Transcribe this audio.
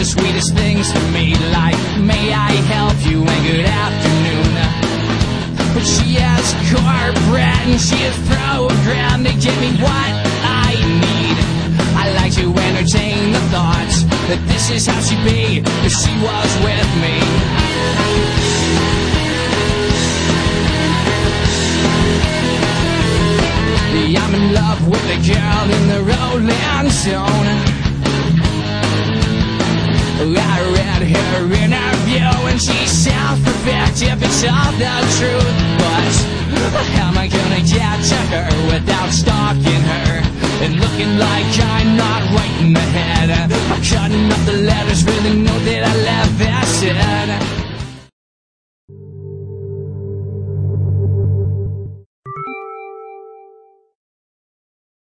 the sweetest things to me, like, may I help you and good afternoon. But she has corporate and she is programmed to give me what I need. I like to entertain the thoughts that this is how she'd be if she was with me. I'm in love with a girl in the Rolling Stone. I read her interview and she sounds perfect if it's all the truth. But how am I gonna get to her without stalking her and looking like I'm not right in the head? I'm cutting up the letters with a note that I left there said,